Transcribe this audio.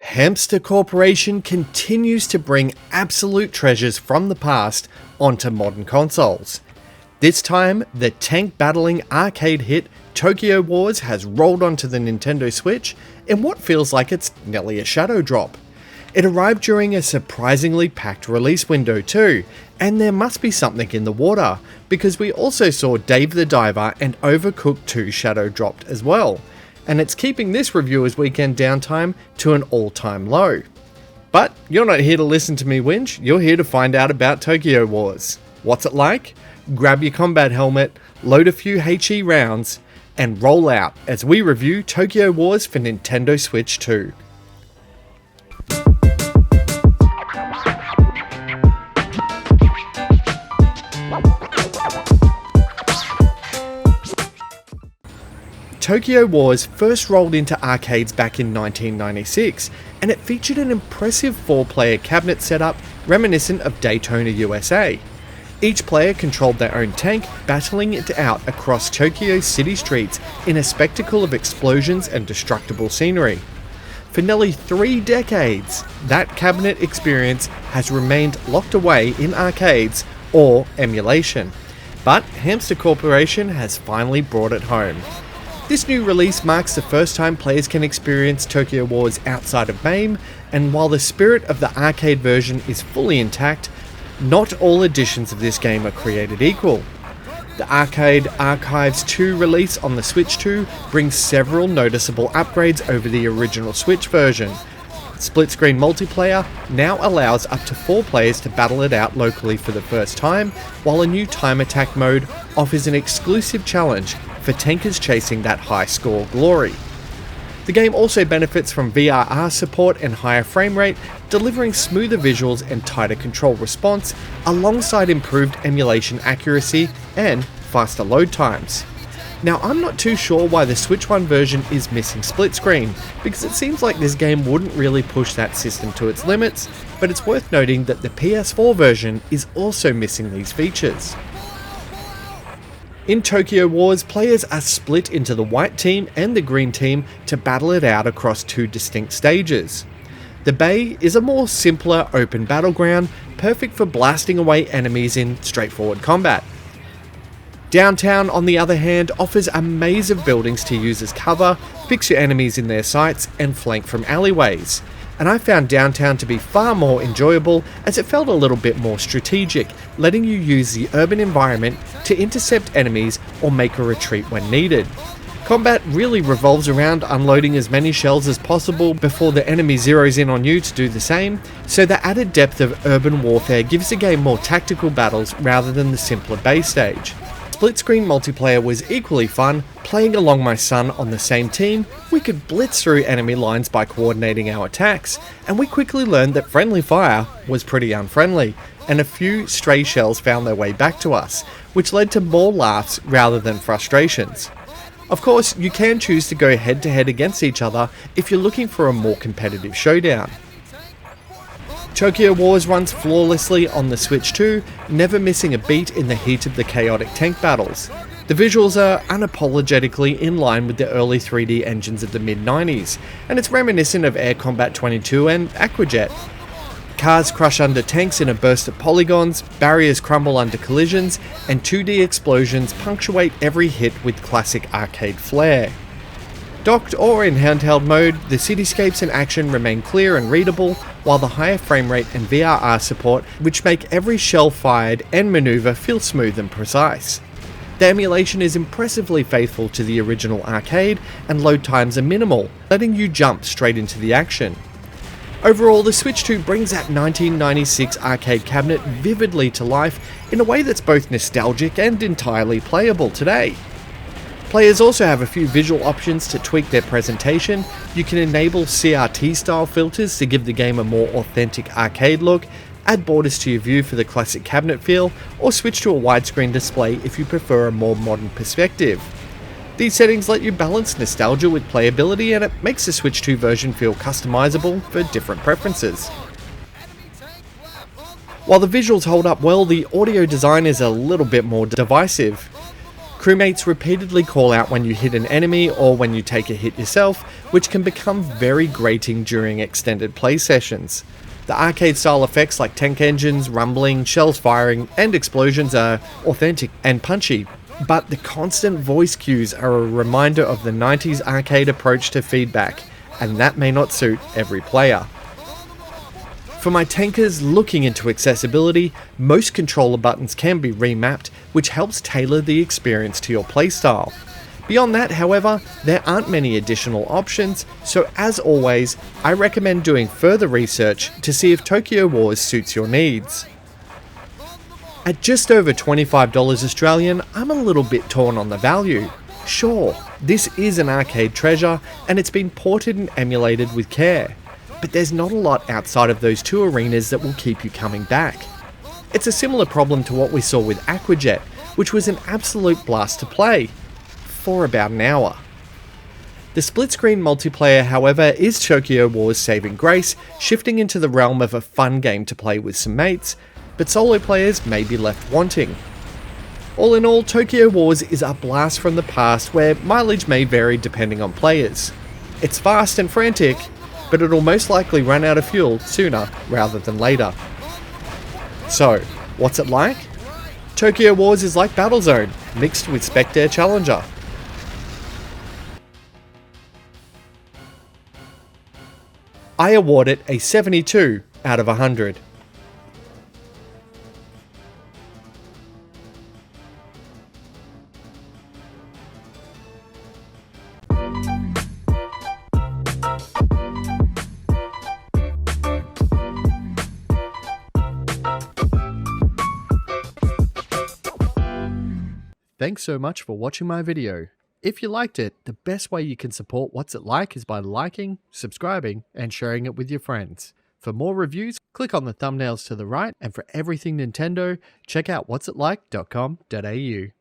Hamster Corporation continues to bring absolute treasures from the past onto modern consoles. This time, the tank battling arcade hit Tokyo Wars has rolled onto the Nintendo Switch in what feels like it's nearly a shadow drop. It arrived during a surprisingly packed release window too, and there must be something in the water, because we also saw Dave the Diver and Overcooked 2 shadow dropped as well, and it's keeping this reviewer's weekend downtime to an all-time low. But you're not here to listen to me whinge, you're here to find out about Tokyo Wars. What's it like? Grab your combat helmet, load a few HE rounds, and roll out as we review Tokyo Wars for Nintendo Switch 2. Tokyo Wars first rolled into arcades back in 1996, and it featured an impressive 4-player cabinet setup reminiscent of Daytona, USA. Each player controlled their own tank, battling it out across Tokyo's city streets in a spectacle of explosions and destructible scenery. For nearly 3 decades, that cabinet experience has remained locked away in arcades or emulation, but Hamster Corporation has finally brought it home. This new release marks the first time players can experience Tokyo Wars outside of MAME, and while the spirit of the arcade version is fully intact, not all editions of this game are created equal. The Arcade Archives 2 release on the Switch 2 brings several noticeable upgrades over the original Switch version. Split-screen multiplayer now allows up to 4 players to battle it out locally for the first time, while a new time attack mode offers an exclusive challenge for tankers chasing that high score glory. The game also benefits from VRR support and higher frame rate, delivering smoother visuals and tighter control response, alongside improved emulation accuracy and faster load times. Now, I'm not too sure why the Switch 1 version is missing split screen, because it seems like this game wouldn't really push that system to its limits, but it's worth noting that the PS4 version is also missing these features. In Tokyo Wars, players are split into the white team and the green team to battle it out across 2 distinct stages. The Bay is a more simpler open battleground, perfect for blasting away enemies in straightforward combat. Downtown, on the other hand, offers a maze of buildings to use as cover, fix your enemies in their sights, and flank from alleyways. And I found Downtown to be far more enjoyable, as it felt a little bit more strategic, letting you use the urban environment to intercept enemies or make a retreat when needed. Combat really revolves around unloading as many shells as possible before the enemy zeroes in on you to do the same, so the added depth of urban warfare gives the game more tactical battles rather than the simpler base stage. Split-screen multiplayer was equally fun. Playing along my son on the same team, we could blitz through enemy lines by coordinating our attacks, and we quickly learned that friendly fire was pretty unfriendly, and a few stray shells found their way back to us, which led to more laughs rather than frustrations. Of course, you can choose to go head-to-head against each other if you're looking for a more competitive showdown. Tokyo Wars runs flawlessly on the Switch 2, never missing a beat in the heat of the chaotic tank battles. The visuals are unapologetically in line with the early 3D engines of the mid-90s, and it's reminiscent of Air Combat 22 and Aquajet. Cars crush under tanks in a burst of polygons, barriers crumble under collisions, and 2D explosions punctuate every hit with classic arcade flair. Docked or in handheld mode, the cityscapes and action remain clear and readable, while the higher frame rate and VRR support, which make every shell fired and maneuver feel smooth and precise. The emulation is impressively faithful to the original arcade, and load times are minimal, letting you jump straight into the action. Overall, the Switch 2 brings that 1996 arcade cabinet vividly to life in a way that's both nostalgic and entirely playable today. Players also have a few visual options to tweak their presentation. You can enable CRT style filters to give the game a more authentic arcade look, add borders to your view for the classic cabinet feel, or switch to a widescreen display if you prefer a more modern perspective. These settings let you balance nostalgia with playability, and it makes the Switch 2 version feel customizable for different preferences. While the visuals hold up well, the audio design is a little bit more divisive. Crewmates repeatedly call out when you hit an enemy or when you take a hit yourself, which can become very grating during extended play sessions. The arcade-style effects like tank engines, rumbling, shells firing, and explosions are authentic and punchy, but the constant voice cues are a reminder of the 90s arcade approach to feedback, and that may not suit every player. For my tankers looking into accessibility, most controller buttons can be remapped, which helps tailor the experience to your playstyle. Beyond that, however, there aren't many additional options, so as always, I recommend doing further research to see if Tokyo Wars suits your needs. At just over $25 Australian, I'm a little bit torn on the value. Sure, this is an arcade treasure, and it's been ported and emulated with care. But there's not a lot outside of those two arenas that will keep you coming back. It's a similar problem to what we saw with Aquajet, which was an absolute blast to play, for about an hour. The split-screen multiplayer, however, is Tokyo War's saving grace, shifting into the realm of a fun game to play with some mates, but solo players may be left wanting. All in all, Tokyo Wars is a blast from the past where mileage may vary depending on players. It's fast and frantic, but it'll most likely run out of fuel sooner rather than later. So, what's it like? Tokyo Wars is like Battlezone, mixed with Spectre Challenger. I award it a 72 out of 100. Thanks so much for watching my video. If you liked it, the best way you can support What's It Like is by liking, subscribing, and sharing it with your friends. For more reviews, click on the thumbnails to the right, and for everything Nintendo, check out whatsitlike.com.au.